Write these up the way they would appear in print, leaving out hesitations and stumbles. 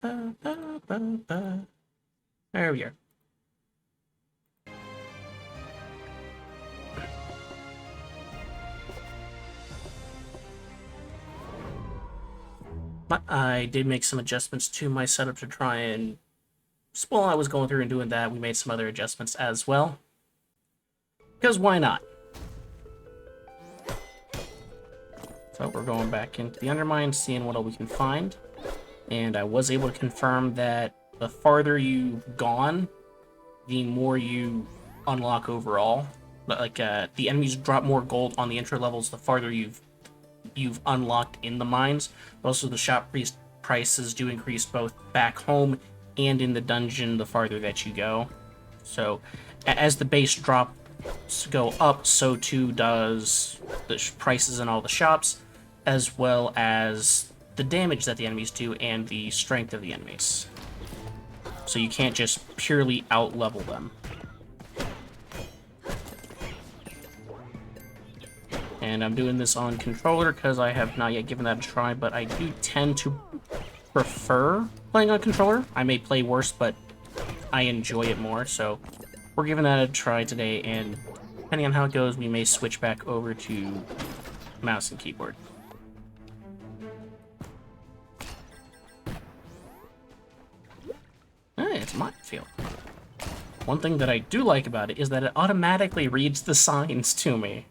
There we are. But I did make some adjustments to my setup to try and... While I was going through and doing that, we made some other adjustments as well. Because why not? So we're going back into the UnderMine, seeing what all we can find. And I was able to confirm that the farther you've gone, the more you unlock overall. Like, the enemies drop more gold on the intro levels the farther you've unlocked in the mines. But also the shop prices do increase both back home and in the dungeon the farther that you go. So as the base drops go up, so too does the prices in all the shops, as well as the damage that the enemies do and the strength of the enemies. So you can't just purely out-level them. And I'm doing this on controller because I have not yet given that a try, but I do tend to prefer playing on controller. I may play worse, but I enjoy it more, so we're giving that a try today, and depending on how it goes, we may switch back over to mouse and keyboard. Hey, it's a minefield. One thing that I do like about it is that it automatically reads the signs to me.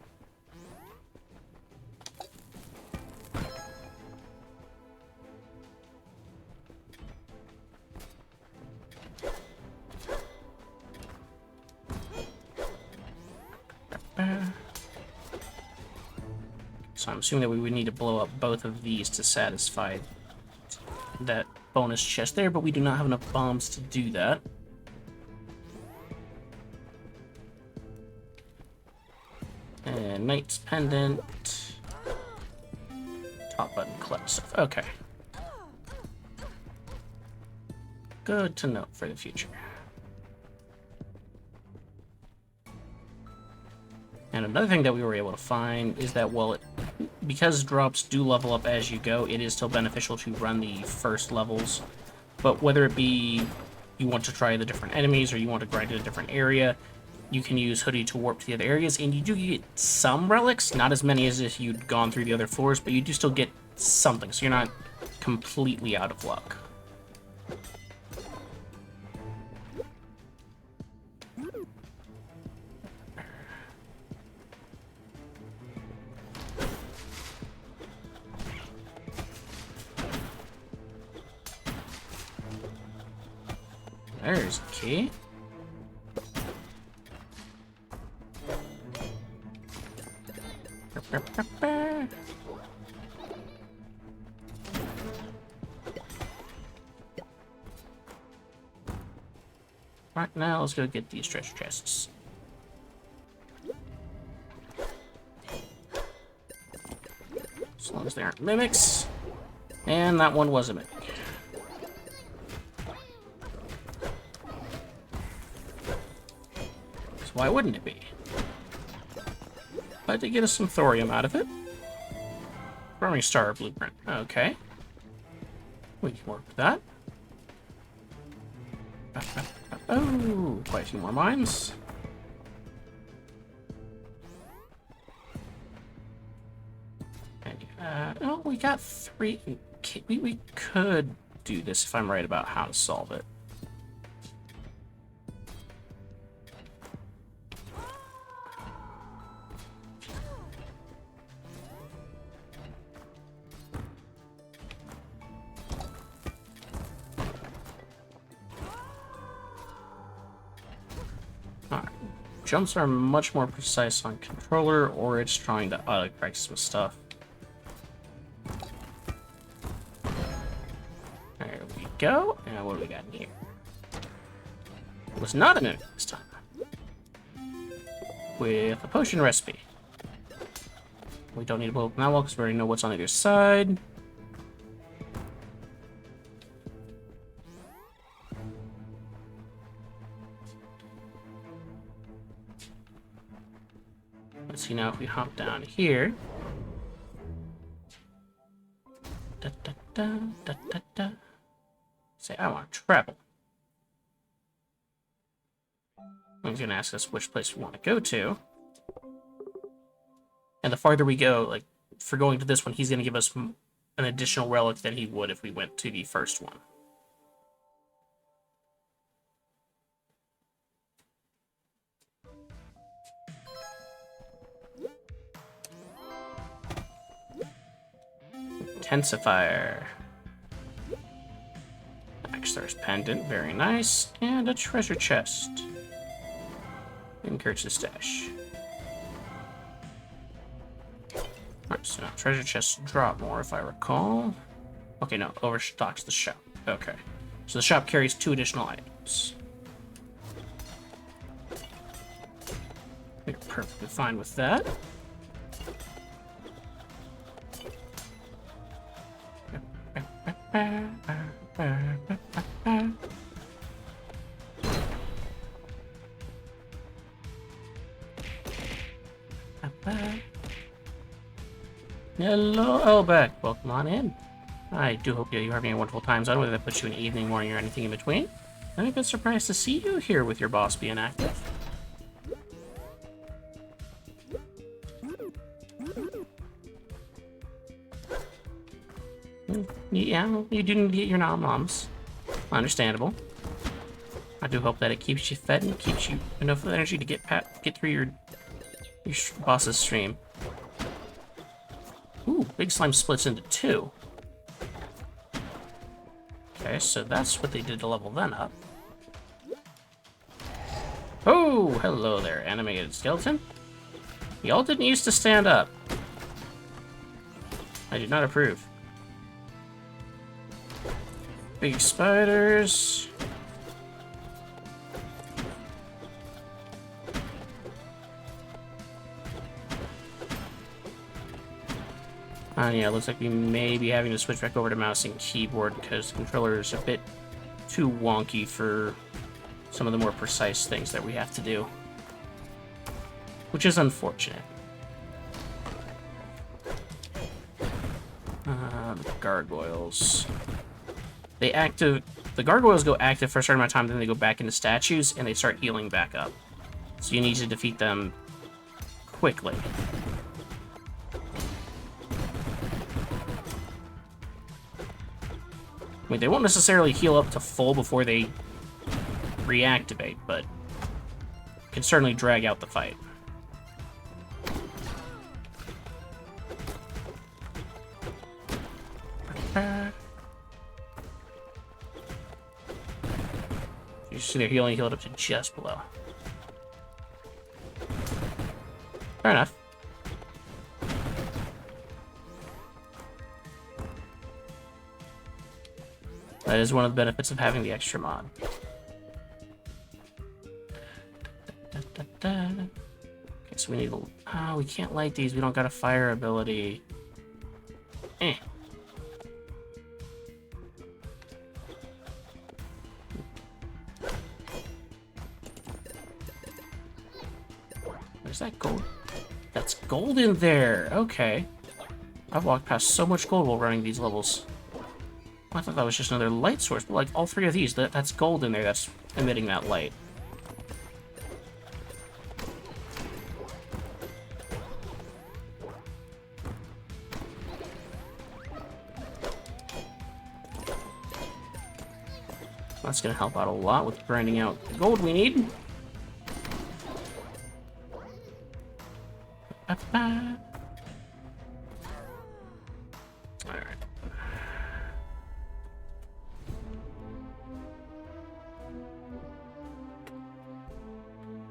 So I'm assuming that we would need to blow up both of these to satisfy that bonus chest there, but we do not have enough bombs to do that. And Knight's Pendant. Top button, collect stuff. Okay. Good to know for the future. And another thing that we were able to find is that, well, because drops do level up as you go, it is still beneficial to run the first levels. But whether it be you want to try the different enemies or you want to grind in a different area, you can use Hoodie to warp to the other areas, and you do get some relics, not as many as if you'd gone through the other floors, but you do still get something, so you're not completely out of luck. There's a key. Right now, let's go get these treasure chests. As long as they aren't mimics. And that one was a mimic. So why wouldn't it be? But to get us some thorium out of it. Growing star blueprint. Okay. We can work with that. Oh, quite a few more mines. And, oh, we got 3. We could do this if I'm right about how to solve it. Alright. Jumps are much more precise on controller, or it's trying to autocorrect some stuff. There we go. And what do we got in here? It was not a mimic this time. With a potion recipe. We don't need to blow up that wall because we already know what's on either side. Let's see now if we hop down here. Da, da, da, da, da, da. Say, I want to travel. He's going to ask us which place we want to go to. And the farther we go, like, for going to this one, he's going to give us an additional relic than he would if we went to the first one. Intensifier. Axthar's pendant, very nice. And a treasure chest. And Kurtz's stash. Alright, so now treasure chests drop more if I recall. Okay, no, overstocks the shop. Okay. So the shop carries 2 additional items. We're perfectly fine with that. Hello, Elbeck. Welcome on in. I do hope you're having a wonderful time on, whether that puts you in evening, morning, or anything in between. I'm a bit surprised to see you here with your boss being active. Yeah, you do need to get your nom-noms. Understandable. I do hope that it keeps you fed and keeps you enough energy to get through your boss's stream. Ooh, Big Slime splits into 2. Okay, so that's what they did to level them up. Oh, hello there, animated skeleton. Y'all didn't used to stand up. I do not approve. Big spiders. Yeah, it looks like we may be having to switch back over to mouse and keyboard because the controller is a bit too wonky for some of the more precise things that we have to do. Which is unfortunate. The gargoyles. The gargoyles go active for a certain amount of time, then they go back into statues, and they start healing back up. So you need to defeat them quickly. I mean, they won't necessarily heal up to full before they reactivate, but can certainly drag out the fight. You see there, he only healed up to just below. Fair enough. That is one of the benefits of having the extra mod. Okay, so we need a... we can't light these. We don't got a fire ability. Where's that gold? That's gold in there. Okay. I've walked past so much gold while running these levels. I thought that was just another light source, but like all 3 of these, that's gold in there that's emitting that light. That's gonna help out a lot with grinding out the gold we need.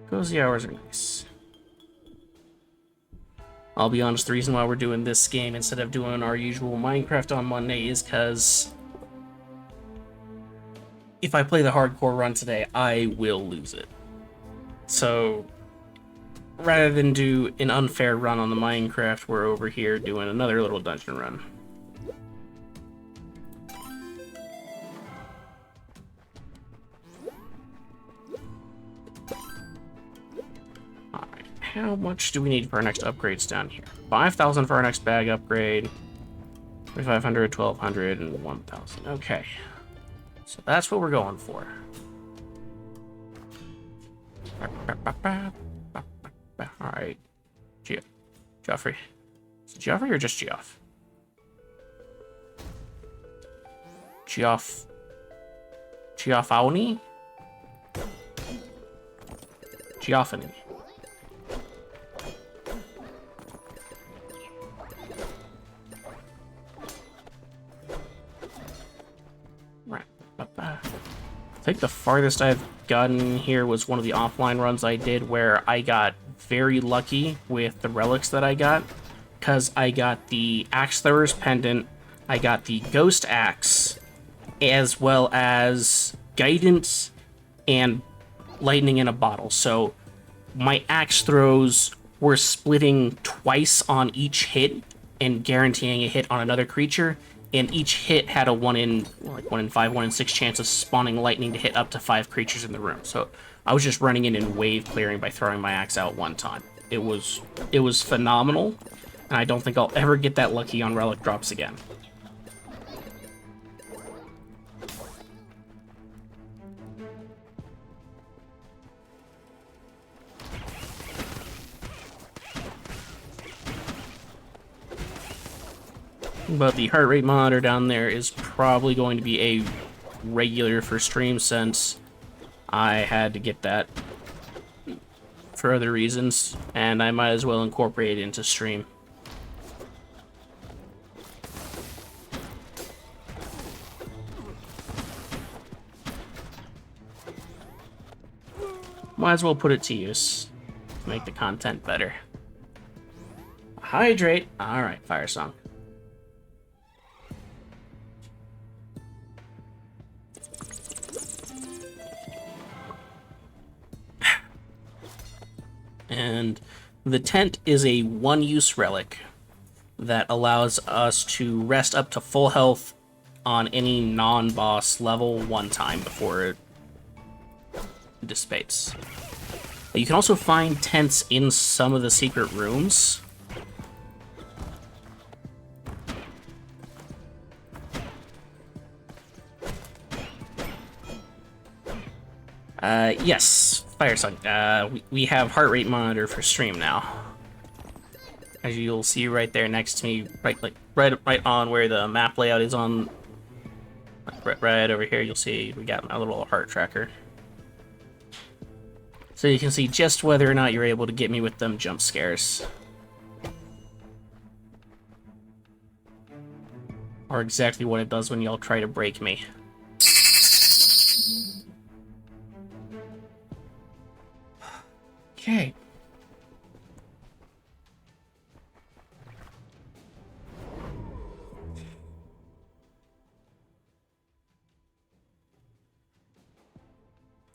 Cozy hours are nice. I'll be honest, the reason why we're doing this game instead of doing our usual Minecraft on Monday is because if I play the hardcore run today, I will lose it. So rather than do an unfair run on the Minecraft, we're over here doing another little dungeon run. How much do we need for our next upgrades down here? 5,000 for our next bag upgrade. 3,500, 1,200, and 1,000. Okay. So that's what we're going for. Alright. Geoffrey. Is it Geoffrey or just Geoff? Geoffany? Geoffany. Right. I think the farthest I've gotten here was one of the offline runs I did where I got very lucky with the relics that I got, because I got the Axe Thrower's Pendant, I got the Ghost Axe, as well as Guidance and Lightning in a Bottle. So my axe throws were splitting twice on each hit and guaranteeing a hit on another creature, and each hit had a 1 in 5, 1 in 6 chance of spawning lightning to hit up to 5 creatures in the room. So I was just running in and wave clearing by throwing my axe out one time. It was phenomenal, and I don't think I'll ever get that lucky on relic drops again. But the heart rate monitor down there is probably going to be a regular for stream, since I had to get that for other reasons, and I might as well incorporate it into stream. Might as well put it to use to make the content better. Hydrate. Alright, Fire Song. And the tent is a one-use relic that allows us to rest up to full health on any non-boss level one time before it dissipates. You can also find tents in some of the secret rooms. Yes, Firesong. We have heart rate monitor for stream now. As you'll see right there next to me, right on where the map layout is on. Right over here, you'll see we got a little heart tracker. So you can see just whether or not you're able to get me with them jump scares. Or exactly what it does when y'all try to break me. Okay.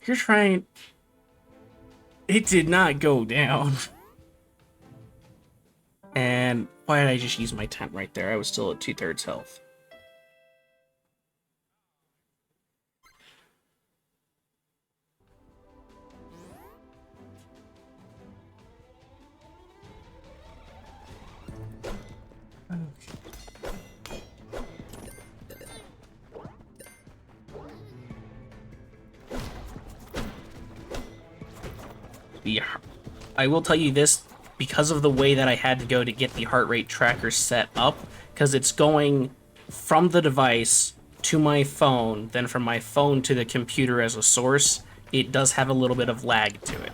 You're trying... It did not go down. And why did I just use my tent right there? I was still at 2/3 health. I will tell you this, because of the way that I had to go to get the heart rate tracker set up, because it's going from the device to my phone, then from my phone to the computer as a source, it does have a little bit of lag to it.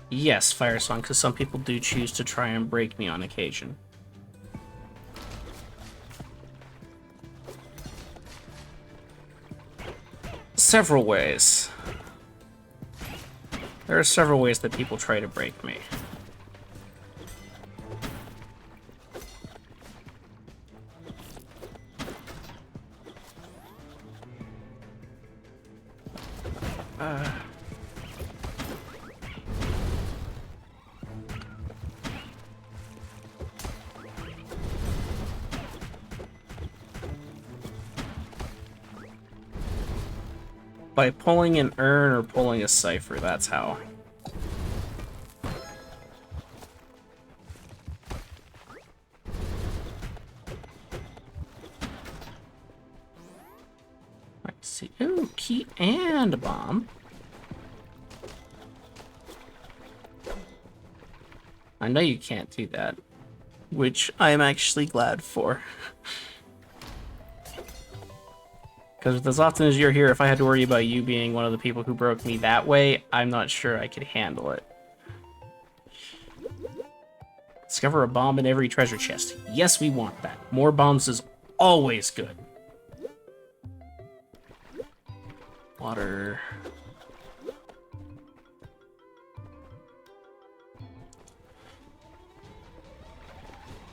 Yes, Firesong, because some people do choose to try and break me on occasion. Several ways. There are several ways that people try to break me. By pulling an urn or pulling a cipher, that's how. see. Ooh, key and a bomb. I know you can't do that, which I'm actually glad for. Because as often as you're here, if I had to worry about you being one of the people who broke me that way, I'm not sure I could handle it. Discover a bomb in every treasure chest. Yes, we want that. More bombs is always good. Water.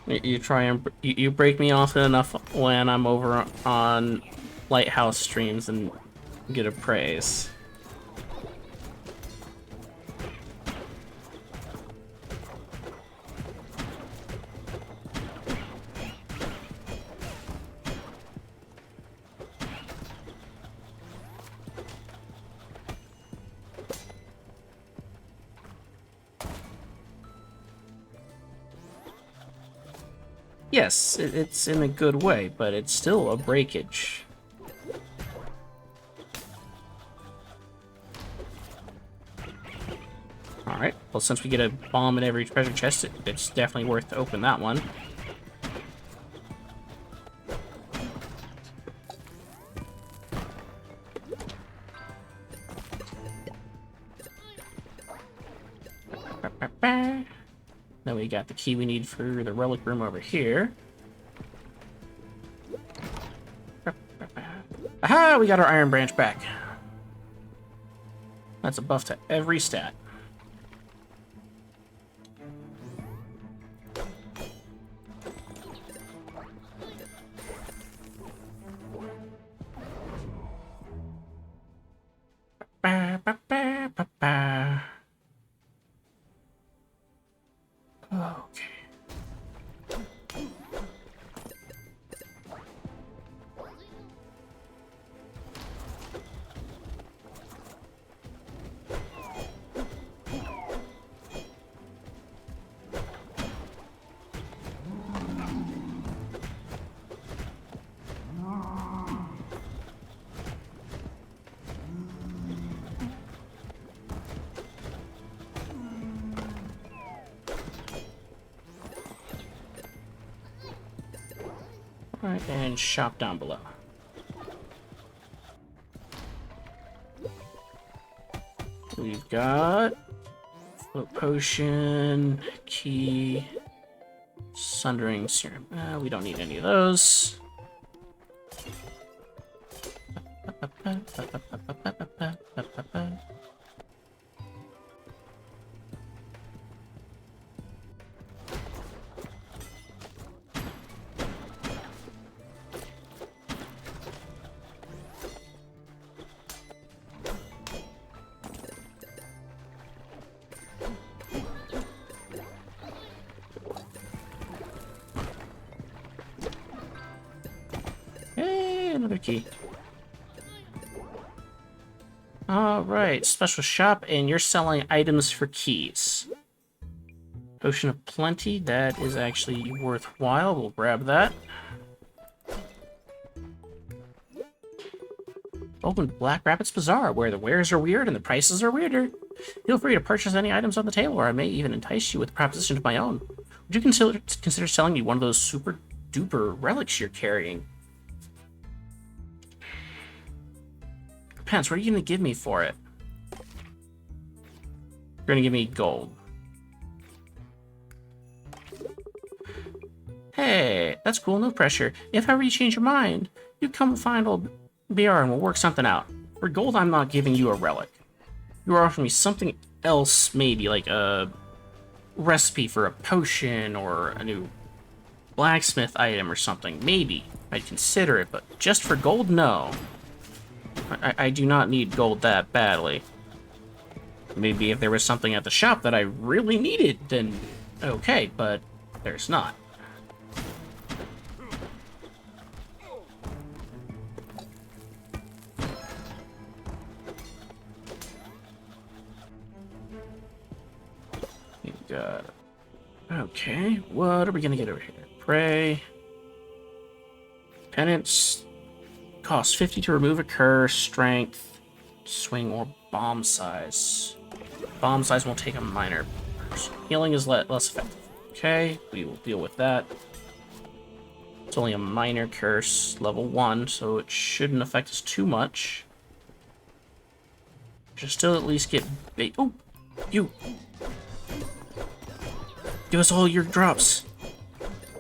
You try and you break me often enough when I'm over on Lighthouse streams and get a praise. Yes, it's in a good way, but it's still a breakage. Alright, well since we get a bomb in every treasure chest, it's definitely worth to open that one. Then we got the key we need for the relic room over here. Aha! We got our Iron Branch back. That's a buff to every stat. Okay. Alright, and shop down below. We've got float potion, key, sundering serum. We don't need any of those. Hey, another key. Alright, special shop, and you're selling items for keys. Potion of Plenty, that is actually worthwhile. We'll grab that. Open Black Rapids Bazaar, where the wares are weird and the prices are weirder. Feel free to purchase any items on the table, or I may even entice you with a proposition of my own. Would you consider selling me one of those super duper relics you're carrying? Pence, what are you gonna give me for it? You're gonna give me gold. Hey, that's cool, no pressure. If ever you change your mind, you come find old BR and we'll work something out. For gold, I'm not giving you a relic. You are offering me something else, maybe, like a recipe for a potion or a new blacksmith item or something. Maybe. I'd consider it, but just for gold, no. I do not need gold that badly. Maybe if there was something at the shop that I really needed, then okay, but there's not. You got... Okay, what are we gonna get over here? Pray. Penance. Cost 50 to remove a curse, strength, swing, or bomb size. Bomb size will take a minor. Healing is less effective. Okay, we will deal with that. It's only a minor curse, level 1, so it shouldn't affect us too much. Should still at least get bait. Oh, you! Give us all your drops.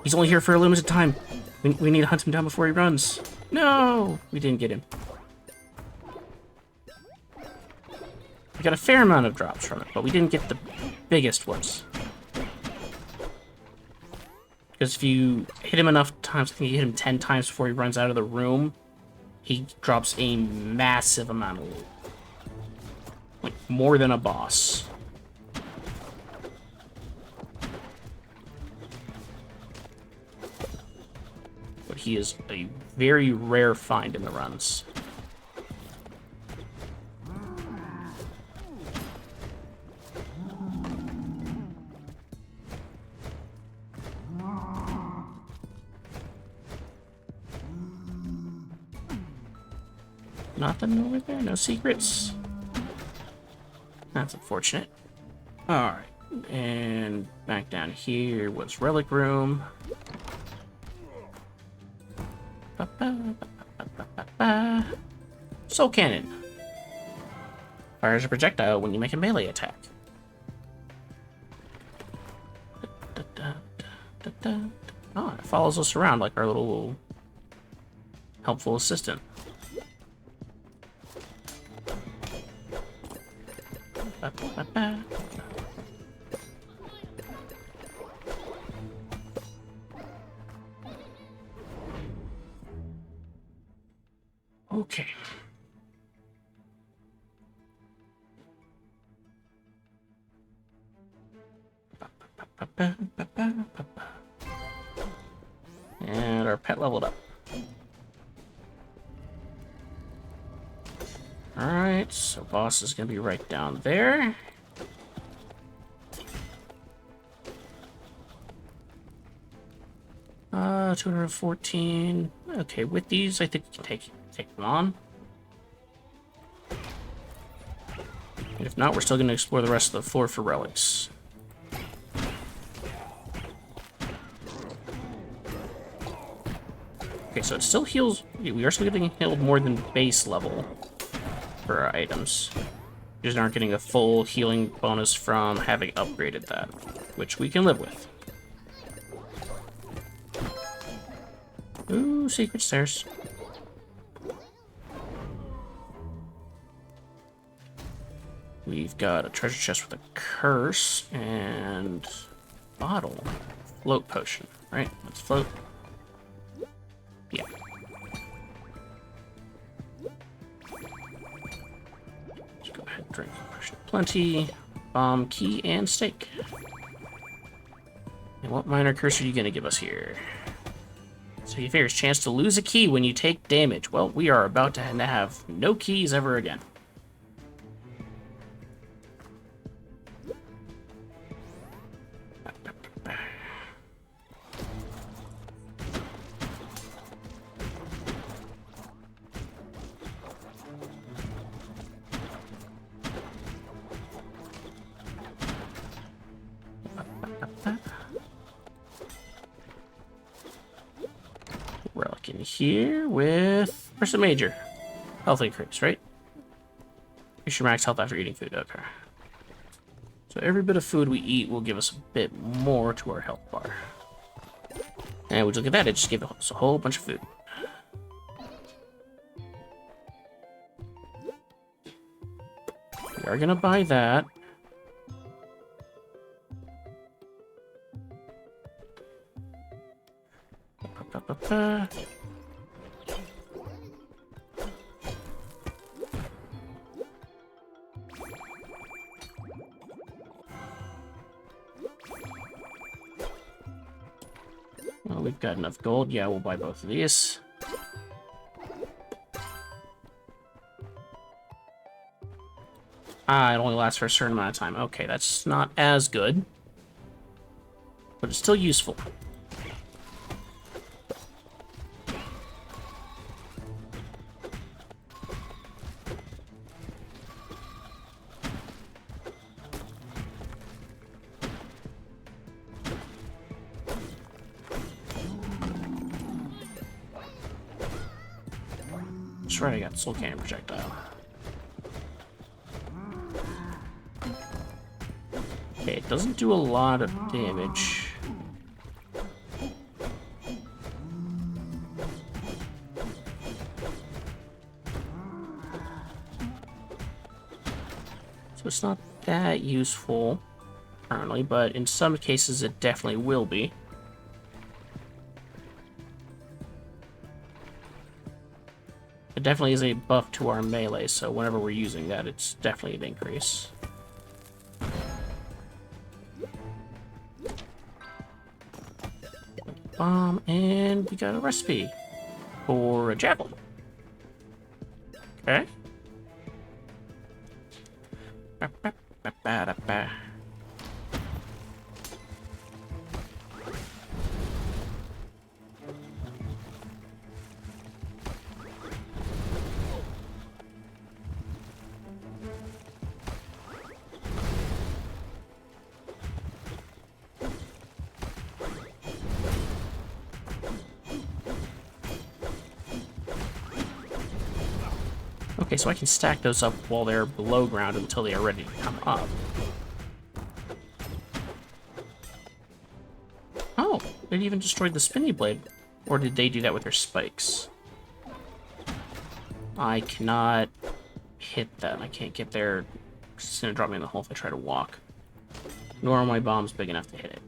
He's only here for a limited time. We need to hunt him down before he runs. No! We didn't get him. We got a fair amount of drops from it, but we didn't get the biggest ones. Because if you hit him enough times, I think you hit him 10 times before he runs out of the room, he drops a massive amount of loot. Like, more than a boss. But he is a very rare find in the runs. Nothing over there? No secrets? That's unfortunate. Alright. And back down here was Relic Room. Soul Cannon. Fires a projectile when you make a melee attack. Oh, it follows us around like our little helpful assistant. Okay. And our pet leveled up. Alright, so boss is gonna be right down there. Uh, 214. Okay, with these, I think we can take them on. And if not, we're still gonna explore the rest of the floor for relics. Okay, so it still heals. We are still getting healed more than base level for our items. We just aren't getting a full healing bonus from having upgraded that, which we can live with. Ooh, secret stairs. We've got a treasure chest with a curse and bottle. Float potion, right? Let's float. Yeah. Let's go ahead and drink potion plenty. Bomb, key, and steak. And what minor curse are you gonna give us here? So you figure chance to lose a key when you take damage. Well, we are about to have no keys ever again. Relic in here with Person Major. Health increase, right? Increase your max health after eating food. Okay. So every bit of food we eat will give us a bit more to our health bar. And would you look at that? It just gave us a whole bunch of food. We are gonna buy that. Well, we've got enough gold. Yeah, we'll buy both of these. Ah, it only lasts for a certain amount of time. Okay, that's not as good, but it's still useful. right, I got Soul Cannon projectile. Okay, it doesn't do a lot of damage. So it's not that useful currently, but in some cases it definitely will be. It definitely is a buff to our melee, so whenever we're using that, it's definitely an increase. And we got a recipe for a javelin. Okay. Okay, so I can stack those up while they're below ground until they are ready to come up. Oh, it even destroyed the spinny blade. Or did they do that with their spikes? I cannot hit that. I can't get there. It's gonna drop me in the hole if I try to walk. Nor are my bombs big enough to hit it.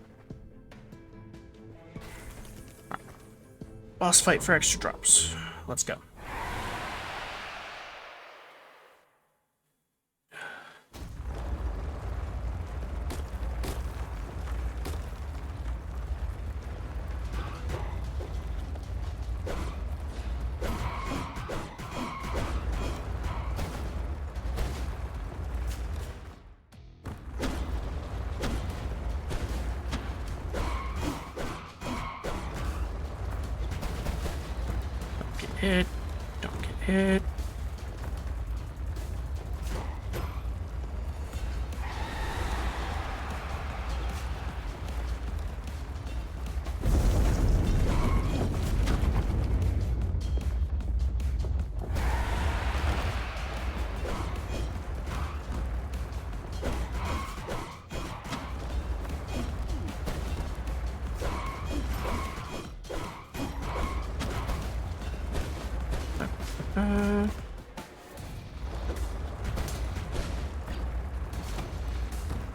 Right. Boss fight for extra drops. Let's go. Hit. Don't get hit.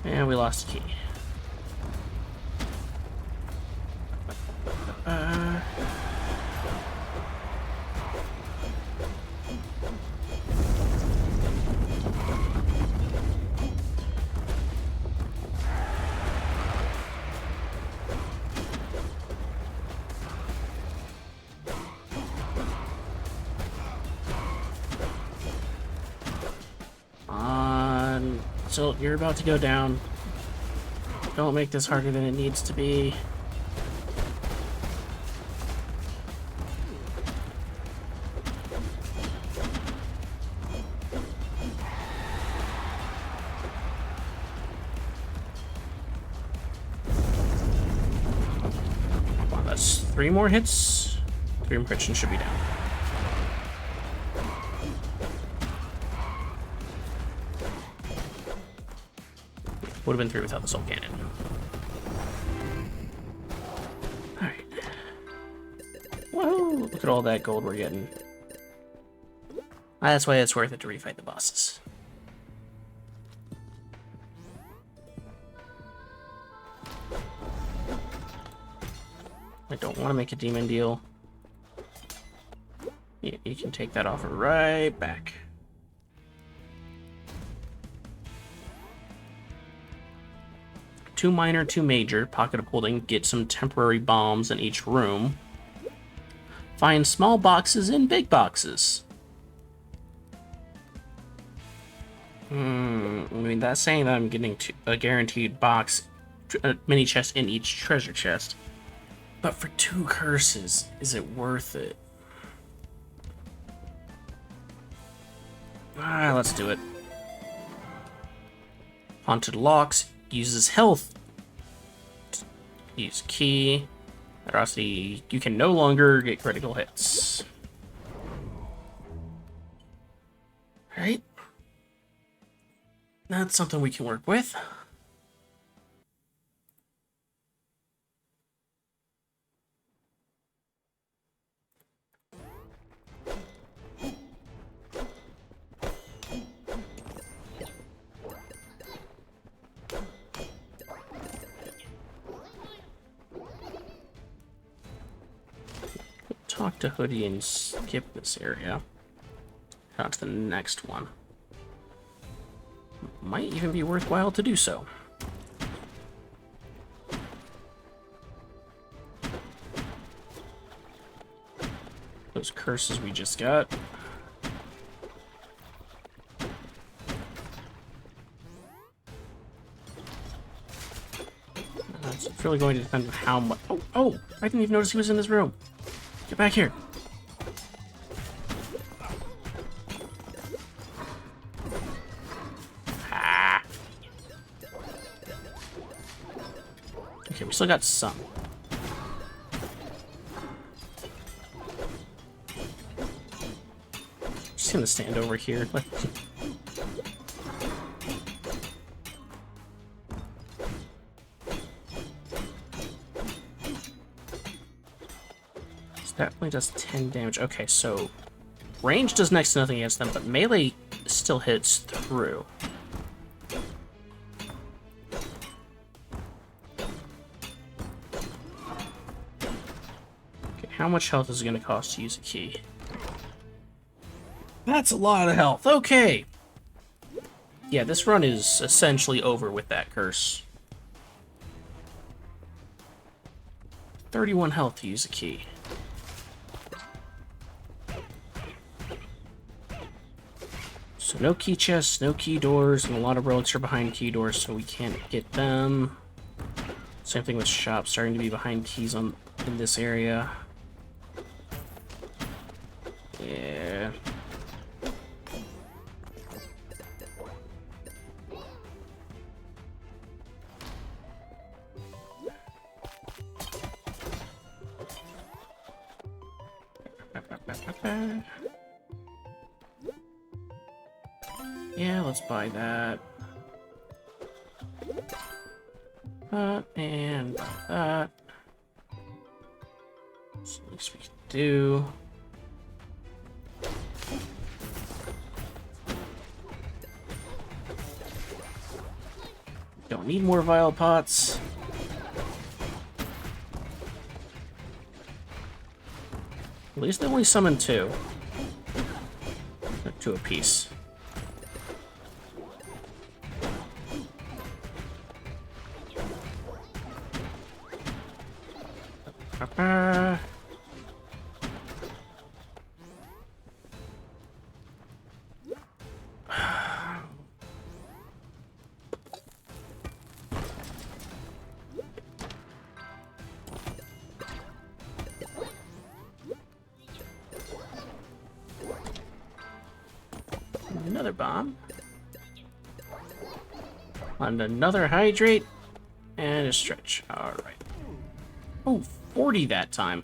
And we lost the key. So you're about to go down. Don't make this harder than it needs to be. Well, that's 3 more hits. 3 more hits and should be down. Would have been 3 without the soul cannon. Alright. Whoa! Look at all that gold we're getting. That's why it's worth it to refight the bosses. I don't want to make a demon deal. Yeah, you can take that offer right back. Two minor, 2 major. Pocket of holding. Get some temporary bombs in each room. Find small boxes in big boxes. I mean, that's saying that I'm getting a guaranteed box, a mini chest in each treasure chest. But for 2 curses, is it worth it? Let's do it. Haunted locks. Uses health. Use key. Ferocity. You can no longer get critical hits. Alright. That's something we can work with. Talk to Hoodie and skip this area. On to the next one. Might even be worthwhile to do so. Those curses we just got. It's really going to depend on how much. Oh! I didn't even notice he was in this room. Get back here. Ah. Okay, we still got some. Just gonna stand over here. That only does 10 damage. Okay, so range does next to nothing against them, but melee still hits through. Okay, how much health is it going to cost to use a key? That's a lot of health. Okay. Yeah, this run is essentially over with that curse. 31 health to use a key. So no key chests, no key doors, and a lot of relics are behind key doors, so we can't get them. Same thing with shops, starting to be behind keys in this area. Yeah. Yeah, let's buy that. And buy that. That's the least we can do. Don't need more vial pots. At least they only summon two. Two apiece. Another bomb. And another hydrate. And a stretch. Alright. Oh, 40 that time.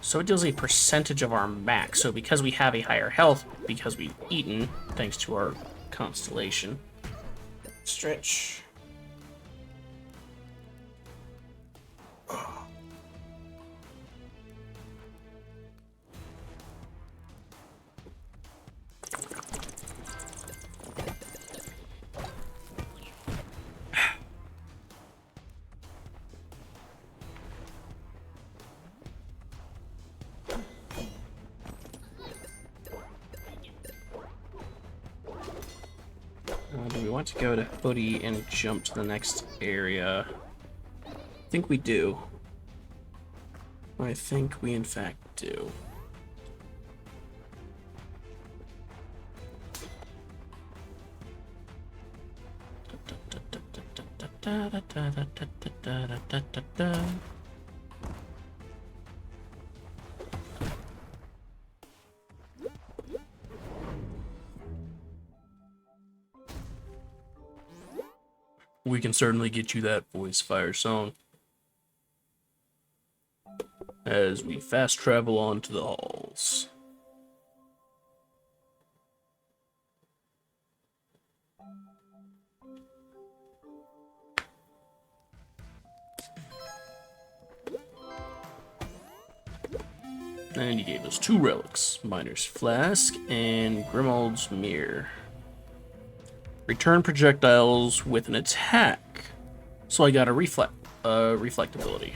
So it deals a percentage of our max. So because we have a higher health, because we've eaten, thanks to our constellation. Stretch. Do we want to go to Hoodie and jump to the next area? I think we do. I think we in fact do. We can certainly get you that voice fire song. As we fast travel on to the halls. And he gave us 2 relics, Miner's Flask and Grimald's Mirror. Return projectiles with an attack. So I got a reflectability.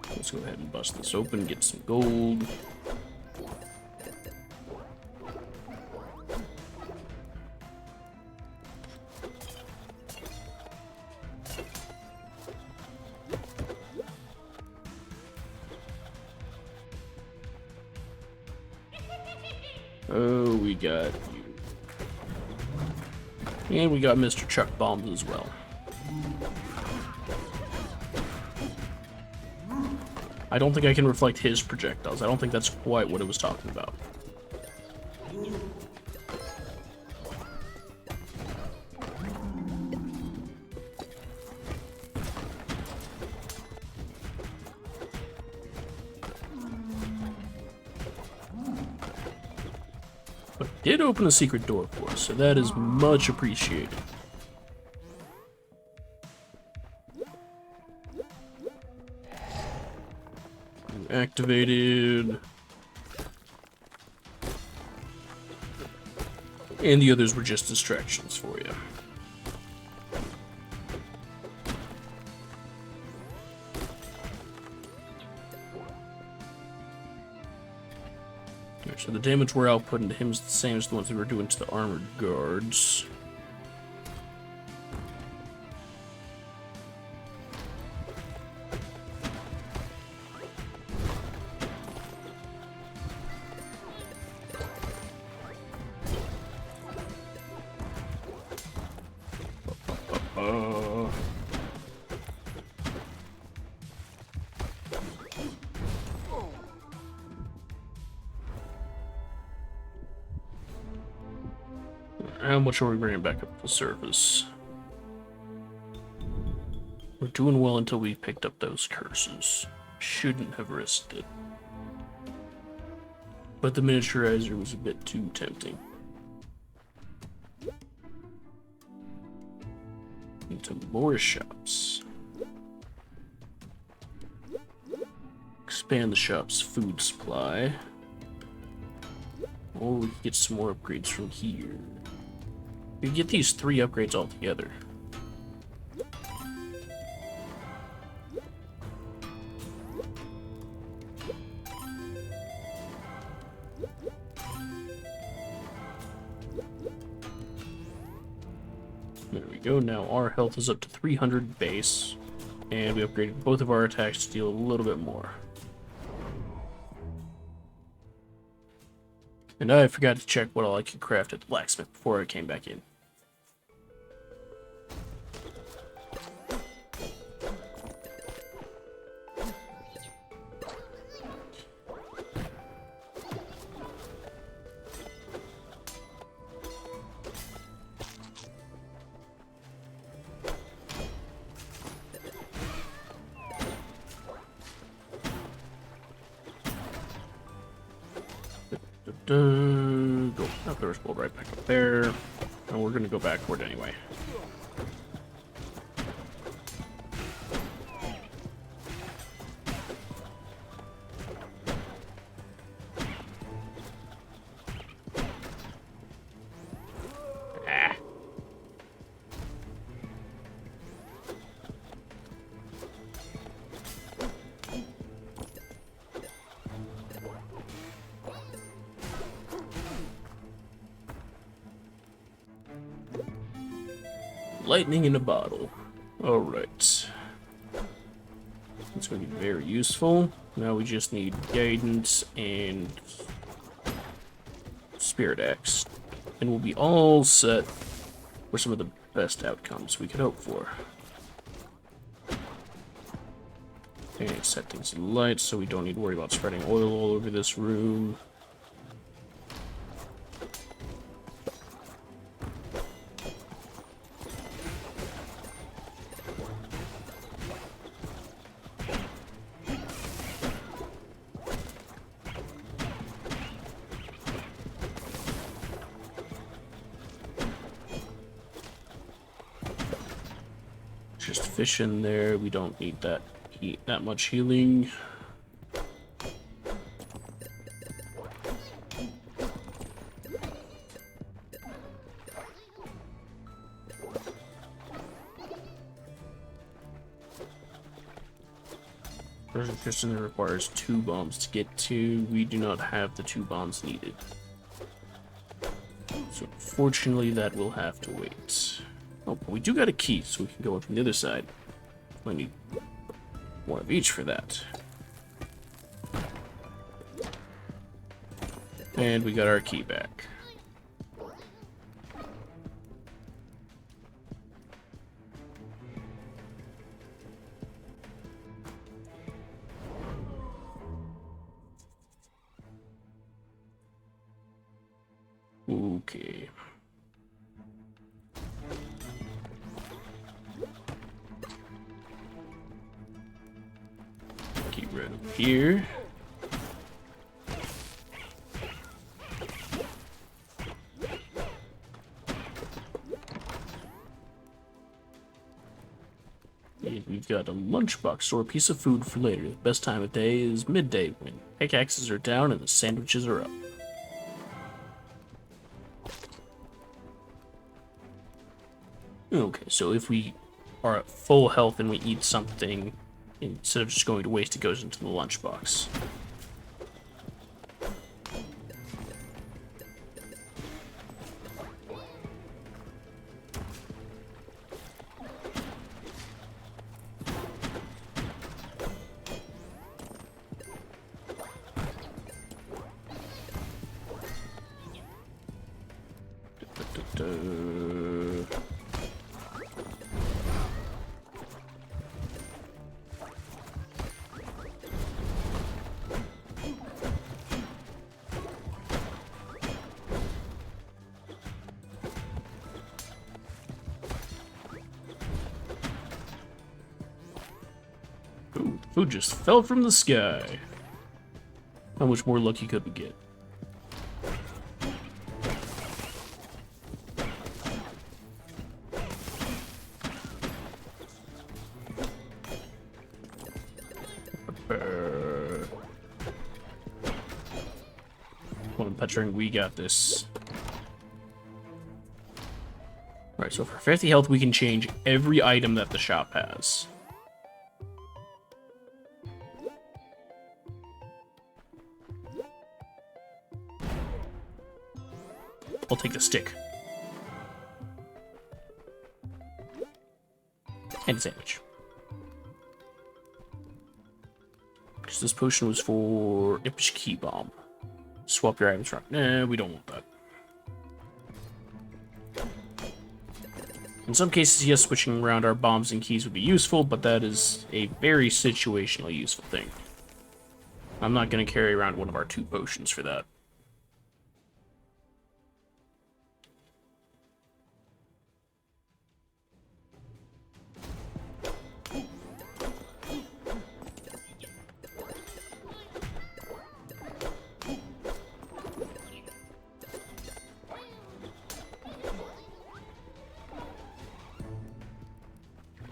Let's go ahead and bust this open, get some gold. Oh, we got you. And we got Mr. Chuck Bombs as well. I don't think I can reflect his projectiles. I don't think that's quite what it was talking about. But it did open a secret door for us, so that is much appreciated. Activated. And the others were just distractions for you. Okay, so the damage we're outputting to him is the same as the ones we were doing to the armored guards. How much are we bringing back up to the surface? We're doing well until we picked up those curses. Shouldn't have risked it. But the miniaturizer was a bit too tempting. Into more shops. Expand the shop's food supply. Or we can get some more upgrades from here. We can get these 3 upgrades all together. There we go. Now our health is up to 300 base, and we upgraded both of our attacks to deal a little bit more. And I forgot to check what all I could craft at the blacksmith before I came back in. Go. Oh, there's gold right back up there. And we're gonna go backward anyway. Ah. Lightning in a bottle. Alright. It's going to be very useful. Now we just need guidance and spirit axe. And we'll be all set for some of the best outcomes we could hope for. And set things in light so we don't need to worry about spreading oil all over this room. just fish in there. We don't need that much healing. Treasure chest in there requires 2 bombs to get to. We do not have the 2 bombs needed. So unfortunately that will have to wait. Oh, but we do got a key, so we can go in from the other side. I need 1 of each for that. And we got our key back. Okay. Keep right up here. And we've got a lunchbox or a piece of food for later. The best time of day is midday when pickaxes are down and the sandwiches are up. Okay, so if we are at full health and we eat something, instead of just going to waste, it goes into the lunchbox. Ooh, food just fell from the sky. How much more lucky could we get? Come on, Petring, we got this. Alright, so for 50 health, we can change every item that the shop has. I'll take the stick. And a sandwich. Because this potion was for Impish Key Bomb. Swap your items around. Nah, we don't want that. In some cases, yes, switching around our bombs and keys would be useful, but that is a very situationally useful thing. I'm not going to carry around one of our 2 potions for that.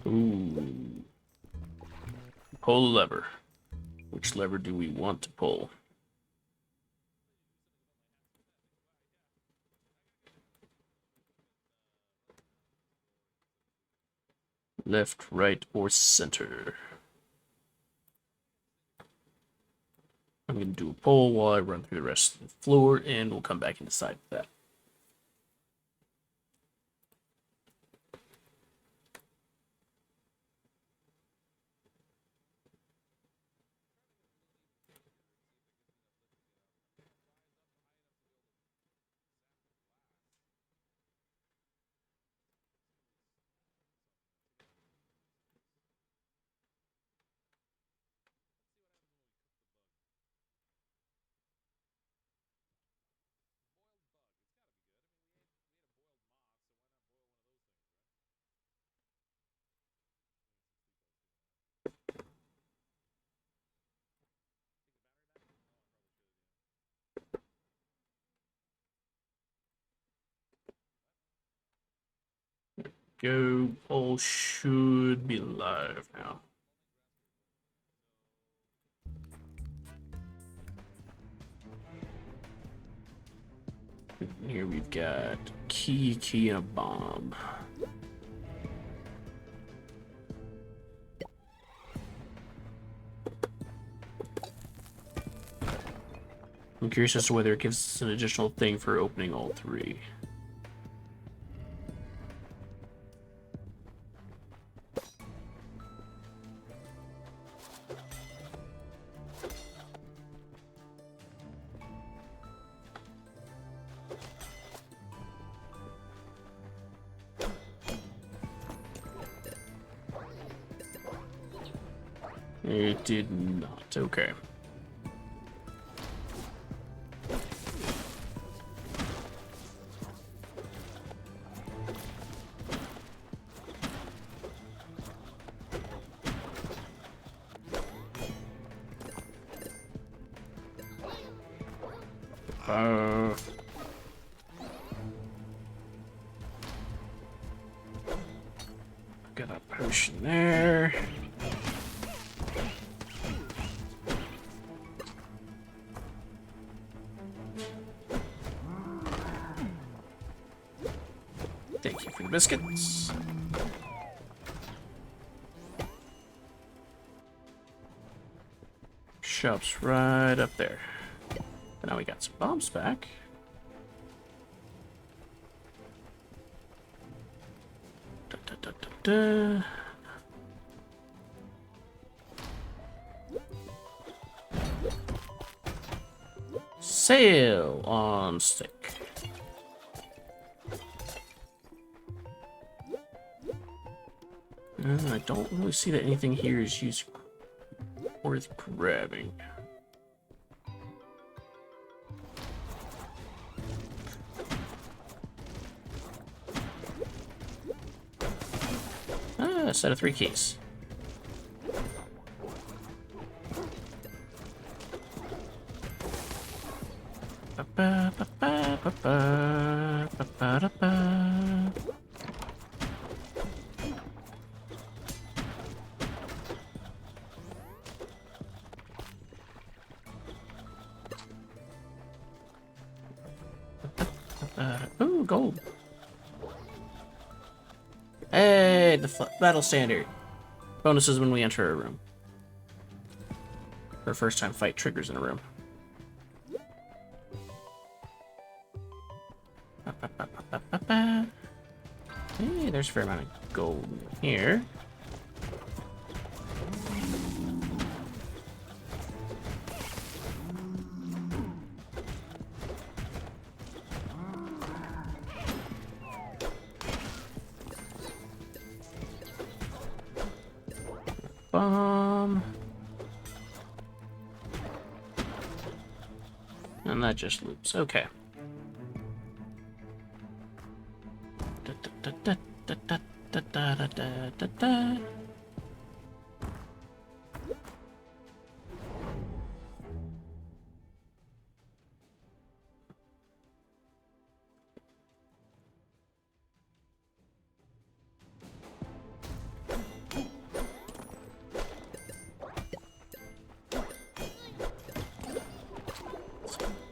Ooh. Pull the lever. Which lever do we want to pull? Left, right, or center? I'm going to do a pull while I run through the rest of the floor, and we'll come back and decide that. go. Poll should be live now. Here we've got key, and a bomb. I'm curious as to whether it gives us an additional thing for opening all three. It did not. Okay. Got a potion there. Thank you for the biscuits. Shop's right up there. But now we got some bombs back. Da, da, da, da, da. Sail on stick. I don't really see that anything here is worth grabbing. A set of 3 keys. Ba -ba -ba -ba -ba -ba -ba -ba -ba. Ooh, gold. Hey, the battle standard. Bonuses when we enter a room. For first time fight triggers in a room. Hey, there's a fair amount of gold here. Bomb. And that just loops. Okay. Da, da, da, da, da, da, da, da, da, da.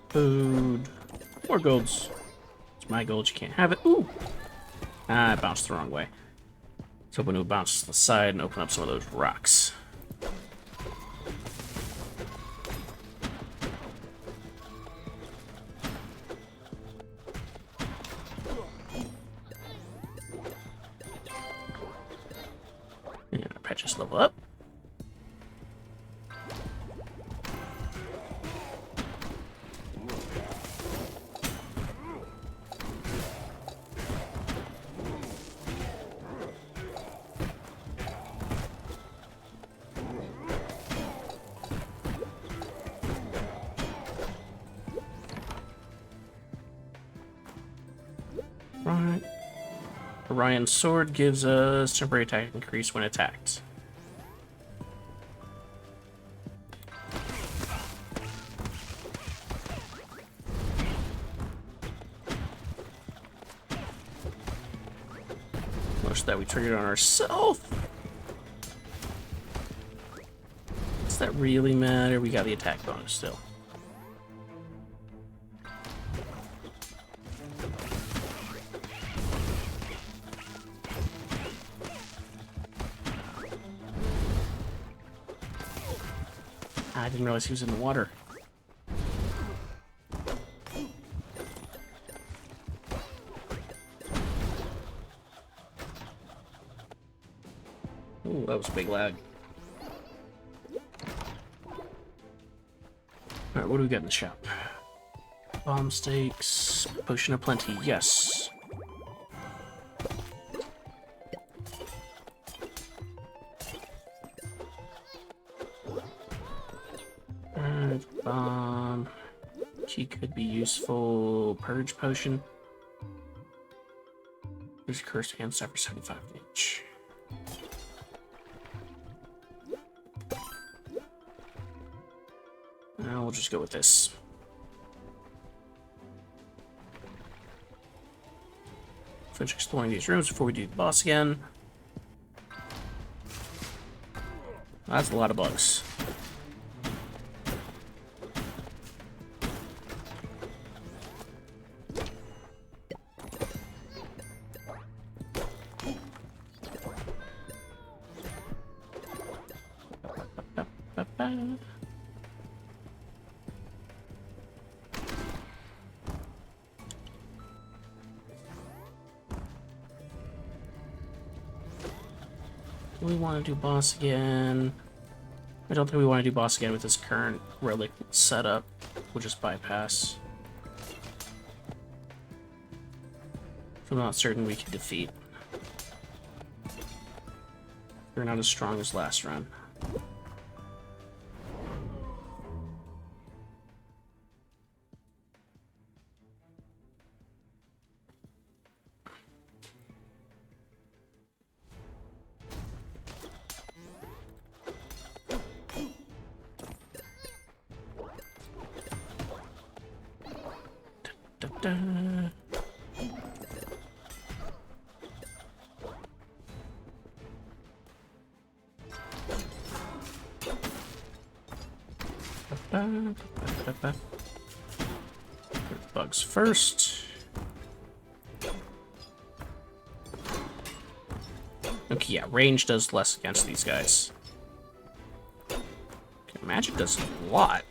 Food. 4 golds. It's my gold, you can't have it. Ooh! Ah, I bounced the wrong way. I was hoping it would bounce to the side and open up some of those rocks. And our pet just level up. Right. Orion's sword gives us temporary attack increase when attacked. push that we triggered on ourselves. Does that really matter? We got the attack bonus still. I didn't realize he was in the water. Ooh, that was a big lag. Alright, what do we got in the shop? Bomb stakes, potion of plenty, yes. Bomb. She could be useful. Purge potion. There's cursed and suffer 75 damage. Now we'll just go with this. Finish exploring these rooms before we do the boss again. That's a lot of bugs. Do we want to do boss again? I don't think we want to do boss again with this current relic setup. We'll just bypass. I'm not certain we can defeat. We're not as strong as last run. Bugs first. Okay, yeah, range does less against these guys. Okay, magic does a lot.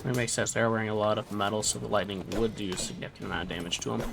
It makes sense. They're wearing a lot of metal, so the lightning would do a significant amount of damage to them.